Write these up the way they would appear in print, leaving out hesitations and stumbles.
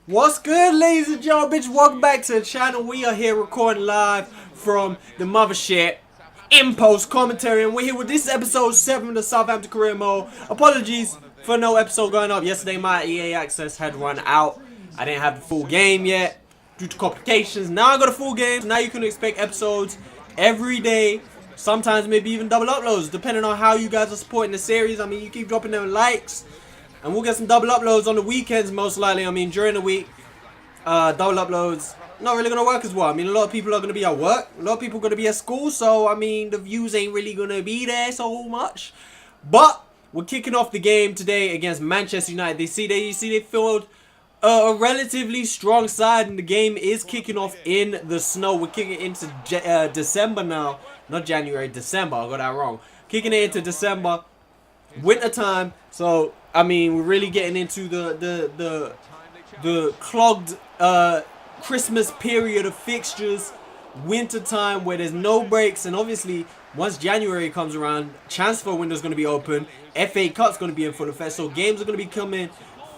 What's good, ladies and gentlemen? Welcome back to the channel. We are here recording live from the mothership in post commentary, and we're here with this episode 7 of the Southampton career mode. Apologies for no episode going up yesterday. My EA access had run out. I didn't have the full game yet due to complications. Now I got a full game, so now you can expect episodes every day. Sometimes maybe even double uploads, depending on how you guys are supporting the series. I mean, you keep dropping them likes, and we'll get some double uploads on the weekends most likely. I mean, during the week, double uploads not really gonna work as well. I mean, a lot of people are gonna be at work, a lot of people are gonna be at school, so I mean, the views ain't really gonna be there so much. But we're kicking off the game today against Manchester United. They filled a relatively strong side, and the game is kicking off in the snow. We're kicking into December now, not January, December. I got that wrong. Kicking it into December, winter time. So I mean, we're really getting into the clogged Christmas period of fixtures, winter time where there's no breaks, and obviously once January comes around, transfer window is going to be open, FA Cup's going to be in full effect, so games are going to be coming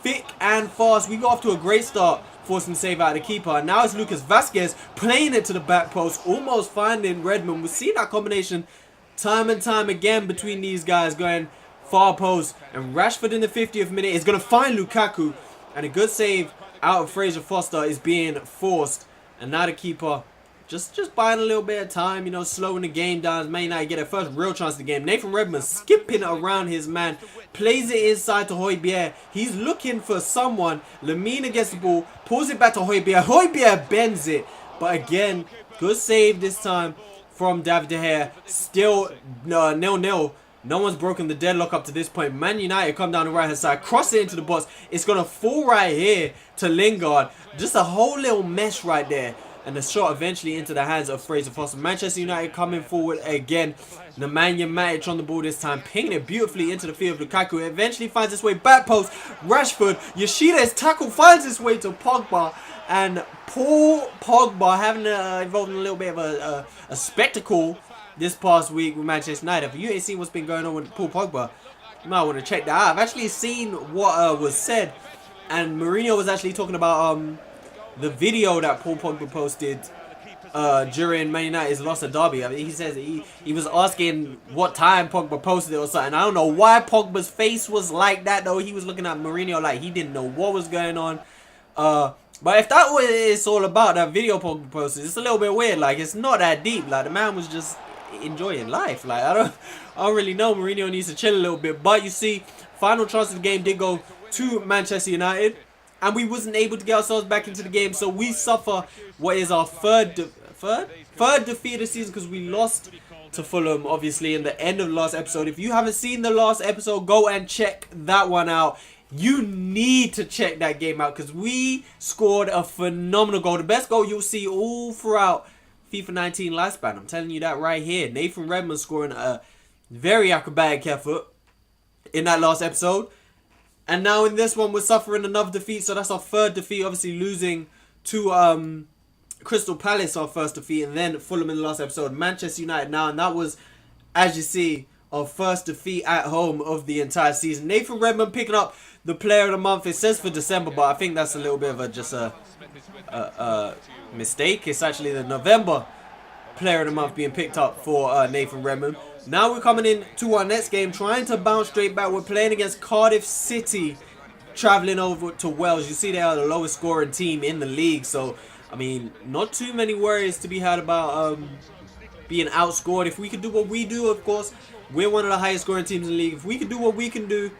thick and fast. We got off to a great start, forcing the save out of the keeper, and now it's Lucas Vazquez playing it to the back post, almost finding Redmond. We've seen that combination time and time again between these guys, going far post, and Rashford in the 50th minute is going to find Lukaku, and a good save out of Fraser Foster is being forced. And now the keeper just buying a little bit of time, you know, slowing the game down as Man United get their first real chance of the game. Nathan Redmond skipping around his man, plays it inside to Højbjerg. He's looking for someone. Lemina gets the ball, pulls it back to Højbjerg. Højbjerg bends it, but again, good save this time from David De Gea. Still 0-0. No one's broken the deadlock up to this point. Man United come down the right hand side, cross it into the box. It's going to fall right here to Lingard. Just a whole little mess right there. And the shot eventually into the hands of Fraser Foster. Manchester United coming forward again. Nemanja Matic on the ball this time, pinging it beautifully into the field of Lukaku. It eventually finds its way back post. Rashford, Yoshida's tackle finds its way to Pogba. And Paul Pogba having involved in a little bit of a spectacle this past week with Manchester United. If you ain't seen what's been going on with Paul Pogba, you might want to check that out. I've actually seen what was said, and Mourinho was actually talking about the video that Paul Pogba posted during Man United's loss at Derby. I mean, he says he was asking what time Pogba posted it or something. I don't know why Pogba's face was like that though. He was looking at Mourinho like he didn't know what was going on. But if that what it's all about, that video Pogba posted, it's a little bit weird. Like, it's not that deep. Like, the man was just enjoying life. Like, I don't really know. Mourinho needs to chill a little bit. But you see, final chance of the game did go to Manchester United, and we wasn't able to get ourselves back into the game. So we suffer what is our third defeat of the season, because we lost to Fulham obviously in the end of the last episode. If you haven't seen the last episode, go and check that one out. You need to check that game out, because we scored a phenomenal goal. The best goal you'll see all throughout FIFA 19 lifespan. I'm telling you that right here. Nathan Redmond scoring a very acrobatic effort in that last episode. And now in this one, we're suffering another defeat. So that's our third defeat. Obviously losing to Crystal Palace, our first defeat. And then Fulham in the last episode. Manchester United now. And that was, as you see, our first defeat at home of the entire season. Nathan Redmond picking up the player of the month. It says for December, but I think that's a little bit of a mistake. It's actually the November player of the month being picked up for Nathan Redmond. Now we're coming in to our next game, trying to bounce straight back. We're playing against Cardiff City, traveling over to Wales. You see they are the lowest scoring team in the league, so I mean, not too many worries to be had about being outscored. If we could do what we do, of course, we're one of the highest scoring teams in the league. If we could do what we can do,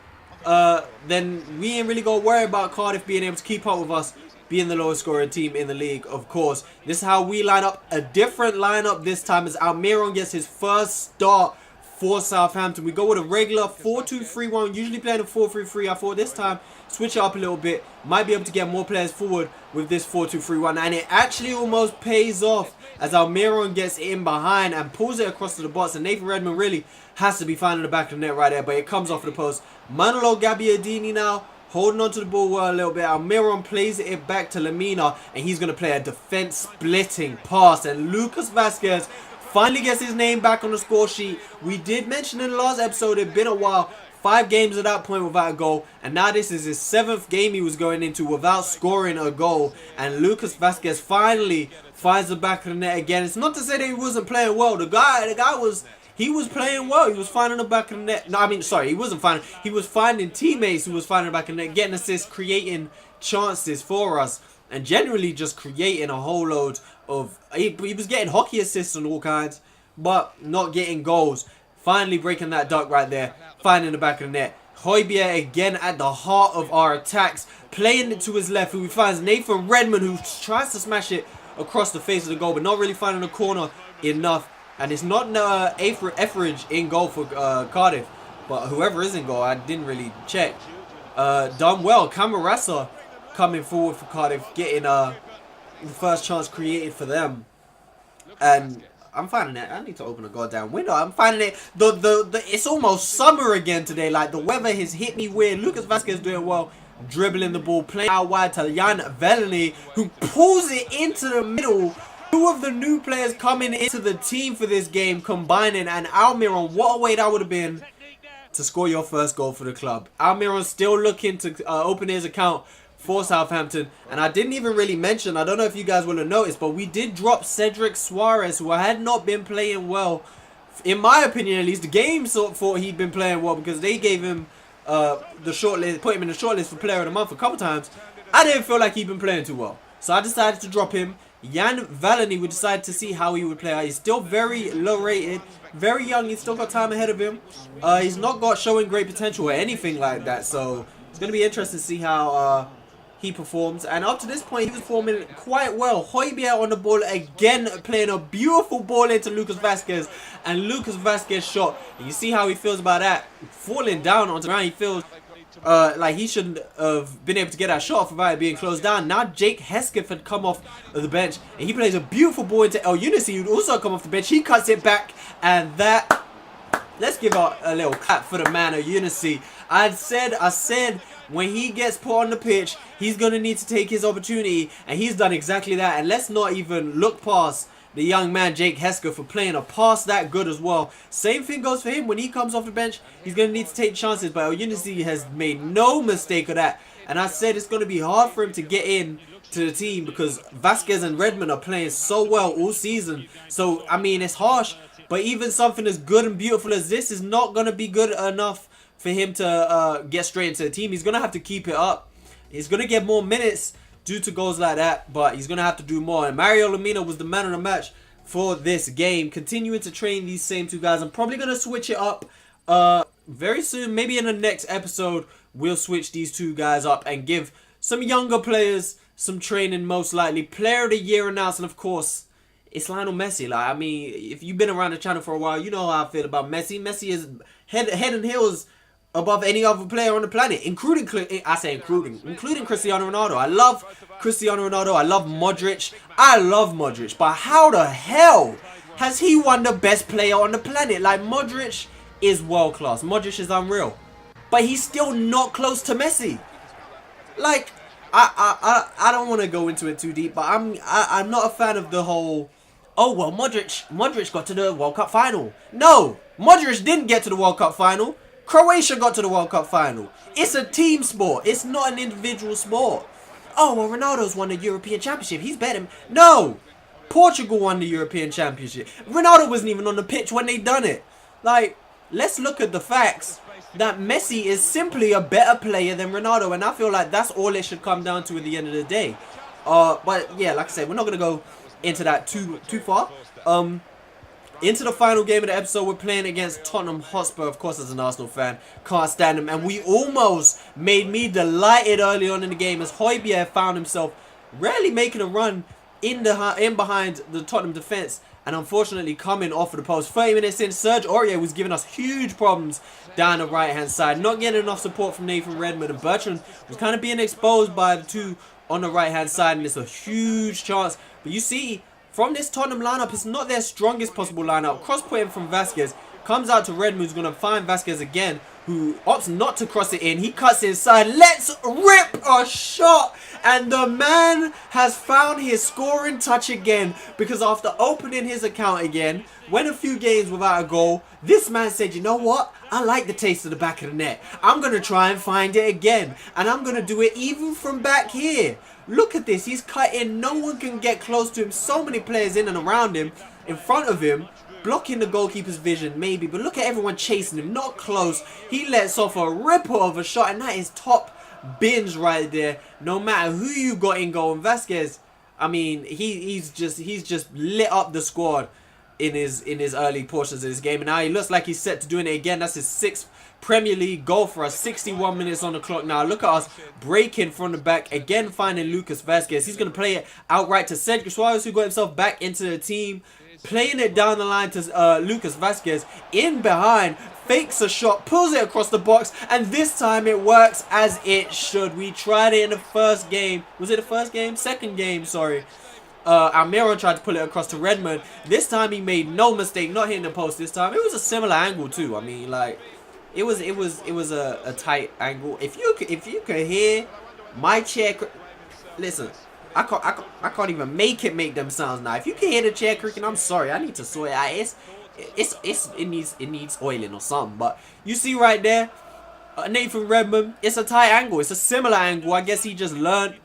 then we ain't really gonna worry about Cardiff being able to keep up with us, being the lowest scoring team in the league, of course. This is how we line up. A different lineup this time as Almiron gets his first start for Southampton. We go with a regular 4-2-3-1, usually playing a 4-3-3. I thought this time switch it up a little bit. Might be able to get more players forward with this 4-2-3-1. And it actually almost pays off as Almiron gets in behind and pulls it across to the box. And Nathan Redmond really has to be finding the back of the net right there, but it comes off the post. Manolo Gabbiadini now holding on to the ball a little bit. Almiron plays it back to Lemina, and he's going to play a defense-splitting pass. And Lucas Vazquez finally gets his name back on the score sheet. We did mention in the last episode, it's been a while. 5 games at that point without a goal, and now this is his 7th game he was going into without scoring a goal. And Lucas Vazquez finally finds the back of the net again. It's not to say that he wasn't playing well. The guy was playing well. He was finding the back of the net. No, I mean, sorry, he wasn't finding. He was finding teammates who was finding the back of the net, getting assists, creating chances for us, and generally just creating a whole load of. He was getting hockey assists and all kinds, but not getting goals. Finally breaking that duck right there, finding the back of the net. Højbjerg again at the heart of our attacks, playing it to his left, who finds Nathan Redmond, who tries to smash it across the face of the goal, but not really finding the corner enough. And it's not Etheridge in goal for Cardiff, but whoever is in goal, I didn't really check. Done well. Camarasa coming forward for Cardiff, getting the first chance created for them. And I'm finding it. I need to open a goddamn window. I'm finding it. It's almost summer again today. Like, the weather has hit me weird. Lucas Vazquez doing well, dribbling the ball, playing out wide to Jan Veleny, who pulls it into the middle. 2 of the new players coming into the team for this game, combining, and Almiron, what a way that would have been to score your first goal for the club. Almiron's still looking to open his account for Southampton, and I didn't even really mention, I don't know if you guys will have noticed, but we did drop Cedric Suarez, who had not been playing well. In my opinion, at least, the game sort of thought he'd been playing well because they gave him the shortlist, put him in the shortlist for Player of the Month a couple times. I didn't feel like he'd been playing too well, so I decided to drop him. Jan Veleny, we decided to see how he would play. He's still very low rated, very young. He's still got time ahead of him. He's not got showing great potential or anything like that, so it's going to be interesting to see how he performs. And up to this point, he was performing quite well. Højbjerg on the ball again, playing a beautiful ball into Lucas Vazquez, and Lucas Vazquez shot. And you see how he feels about that, falling down onto the ground. He feels like he shouldn't have been able to get that shot off without it being closed down. Now Jake Hesketh had come off of the bench, and he plays a beautiful ball into El Unici, who'd also come off the bench. He cuts it back, and that, let's give out a little clap for the man, El Unici. I said when he gets put on the pitch, he's going to need to take his opportunity, and he's done exactly that. And let's not even look past the young man Jake Hesketh for playing a pass that good as well. Same thing goes for him. When he comes off the bench, he's going to need to take chances, but El Unici has made no mistake of that. And I said it's going to be hard for him to get in to the team because Vazquez and Redmond are playing so well all season. So, I mean, it's harsh, but even something as good and beautiful as this is not going to be good enough for him to get straight into the team. He's going to have to keep it up. He's going to get more minutes due to goals like that, but he's going to have to do more. And Mario Lemina was the man of the match for this game, continuing to train these same 2 guys. I'm probably going to switch it up very soon. Maybe in the next episode, we'll switch these 2 guys up and give some younger players some training, most likely. Player of the Year announced, and of course, it's Lionel Messi. Like, I mean, if you've been around the channel for a while, you know how I feel about Messi. Messi is head and heels above any other player on the planet, including Cristiano Ronaldo. I love Cristiano Ronaldo. I love Modric. I love Modric. But how the hell has he won the best player on the planet? Like, Modric is world class. Modric is unreal. But he's still not close to Messi. Like, I don't want to go into it too deep, but I'm not a fan of the whole, oh well, Modric got to the World Cup final. No, Modric didn't get to the World Cup final. Croatia got to the World Cup final. It's a team sport. It's not an individual sport. Oh, well, Ronaldo's won the European Championship. He's better. No. Portugal won the European Championship. Ronaldo wasn't even on the pitch when they done it. Like, let's look at the facts. That Messi is simply a better player than Ronaldo. And I feel like that's all it should come down to at the end of the day. But, yeah, like I said, we're not going to go into that too far. Into the final game of the episode, we're playing against Tottenham Hotspur. Of course, as an Arsenal fan, can't stand them. And we almost made me delighted early on in the game as Højbjerg found himself rarely making a run in behind the Tottenham defence. And unfortunately, coming off of the post. 30 minutes in, Serge Aurier was giving us huge problems down the right-hand side. Not getting enough support from Nathan Redmond. And Bertrand was kind of being exposed by the 2 on the right-hand side. And it's a huge chance. But you see, from this Tottenham lineup, it's not their strongest possible lineup. Cross put in from Vazquez. Comes out to Redmond, who's going to find Vazquez again. who opts not to cross it in. He cuts inside. Let's rip a shot. And the man has found his scoring touch again. Because after opening his account again, went a few games without a goal, this man said, you know what? I like the taste of the back of the net. I'm going to try and find it again. And I'm going to do it even from back here. Look at this. He's cut in. No one can get close to him. So many players in and around him, in front of him. Blocking the goalkeeper's vision, maybe. But look at everyone chasing him. Not close. He lets off a ripper of a shot. And that is top bins right there. No matter who you got in goal. And Vasquez, I mean, he's just lit up the squad in his early portions of this game. And now he looks like he's set to doing it again. That's his 6th Premier League goal for us. 61 minutes on the clock now. Look at us breaking from the back. Again, finding Lucas Vasquez. He's going to play it outright to Cedric Suarez, who got himself back into the team. Playing it down the line to Lucas Vasquez. In behind. Fakes a shot. Pulls it across the box. And this time it works as it should. We tried it in the first game. Was it the first game? Second game, sorry. Almiro tried to pull it across to Redmond. This time he made no mistake. Not hitting the post this time. It was a similar angle too. I mean, like, it was a tight angle. If you could hear my chair, listen. I can't even make them sounds now. If you can hear the chair creaking, I'm sorry. I need to sort it out. It needs oiling or something. But you see right there, Nathan Redmond. It's a tight angle. It's a similar angle. I guess he just learned.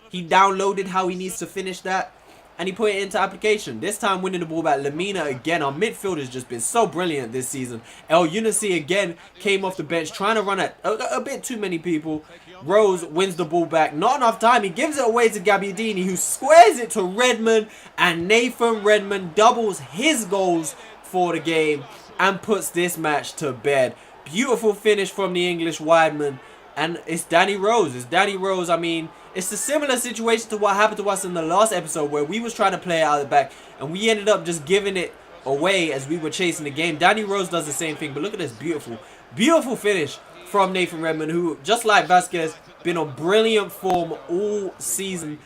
He downloaded how he needs to finish that, and he put it into application. This time winning the ball back. Lamina again. Our midfield has just been so brilliant this season. El Unici again came off the bench trying to run at a bit too many people. Rose wins the ball back. Not enough time. He gives it away to Gabbiadini, who squares it to Redmond. And Nathan Redmond doubles his goals for the game and puts this match to bed. Beautiful finish from the English wideman. And it's Danny Rose. It's Danny Rose. I mean, it's a similar situation to what happened to us in the last episode, where we was trying to play it out of the back and we ended up just giving it away as we were chasing the game. Danny Rose does the same thing. But look at this beautiful finish from Nathan Redmond, who, just like Vasquez, been on brilliant form all season.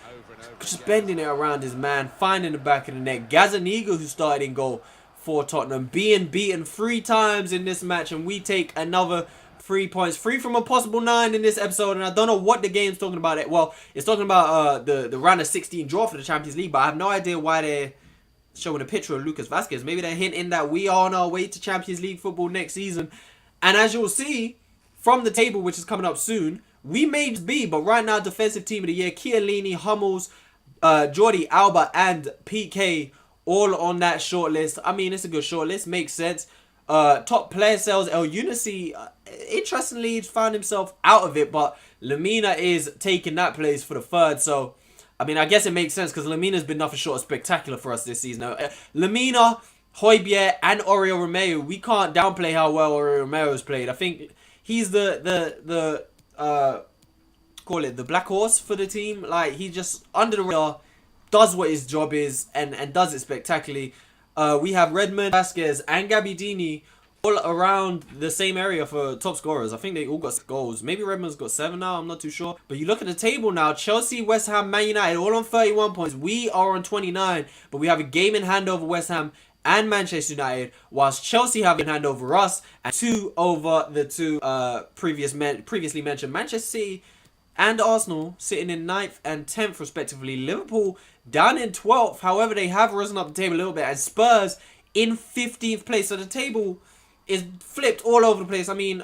Just bending it around his man, finding the back of the net. Gazzaniga, who started in goal for Tottenham, being beaten 3 times in this match, and we take another 3 points. 3 from a possible 9 in this episode, and I don't know what the game's talking about. Well, it's talking about the round of 16 draw for the Champions League, but I have no idea why they're showing a picture of Lucas Vasquez. Maybe they're hinting that we are on our way to Champions League football next season. And as you'll see from the table, which is coming up soon, we may be, but right now, Defensive Team of the Year, Chiellini, Hummels, Jordi Alba, and PK all on that shortlist. I mean, it's a good shortlist. Makes sense. Top player sales, El Unici, interestingly, found himself out of it, but Lamina is taking that place for the 3rd. So, I mean, I guess it makes sense because Lamina's been nothing short of spectacular for us this season. Lamina, Højbjerg, and Oriol Romeo, we can't downplay how well Oriol Romeo has played. I think he's the black horse for the team. Like, he just under the radar, does what his job is, and does it spectacularly. We have Redmond, Vasquez, and Gabbiadini all around the same area for top scorers. I think they all got goals. Maybe Redmond's got 7 now. I'm not too sure. But you look at the table now. Chelsea, West Ham, Man United all on 31 points. We are on 29. But we have a game in hand over West Ham and Manchester United, whilst Chelsea have in hand over us and 2 over the 2 previously mentioned Manchester City and Arsenal sitting in 9th and 10th respectively. Liverpool down in 12th. However, they have risen up the table a little bit. And Spurs in 15th place. So the table is flipped all over the place. I mean,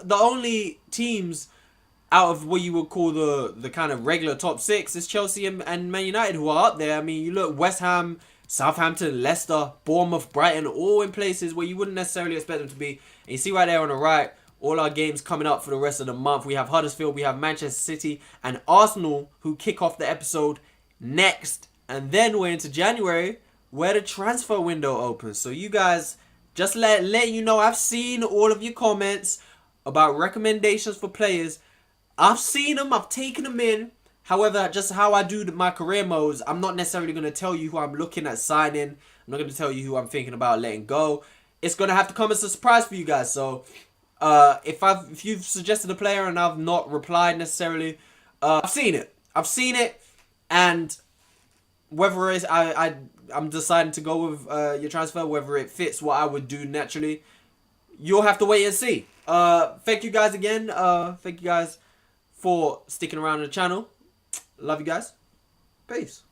the only teams out of what you would call the kind of regular top 6 is Chelsea and Man United, who are up there. I mean, you look, West Ham, Southampton, Leicester, Bournemouth, Brighton, all in places where you wouldn't necessarily expect them to be. And you see right there on the right, all our games coming up for the rest of the month. We have Huddersfield, we have Manchester City, and Arsenal, who kick off the episode next. And then we're into January, where the transfer window opens. So you guys, just let you know, I've seen all of your comments about recommendations for players. I've seen them, I've taken them in. However, just how I do my career modes, I'm not necessarily going to tell you who I'm looking at signing. I'm not going to tell you who I'm thinking about letting go. It's going to have to come as a surprise for you guys. So, if you've suggested a player and I've not replied necessarily, I've seen it, and whether it's I'm deciding to go with your transfer, whether it fits what I would do naturally, you'll have to wait and see. Thank you guys again. Thank you guys for sticking around on the channel. Love you guys. Peace.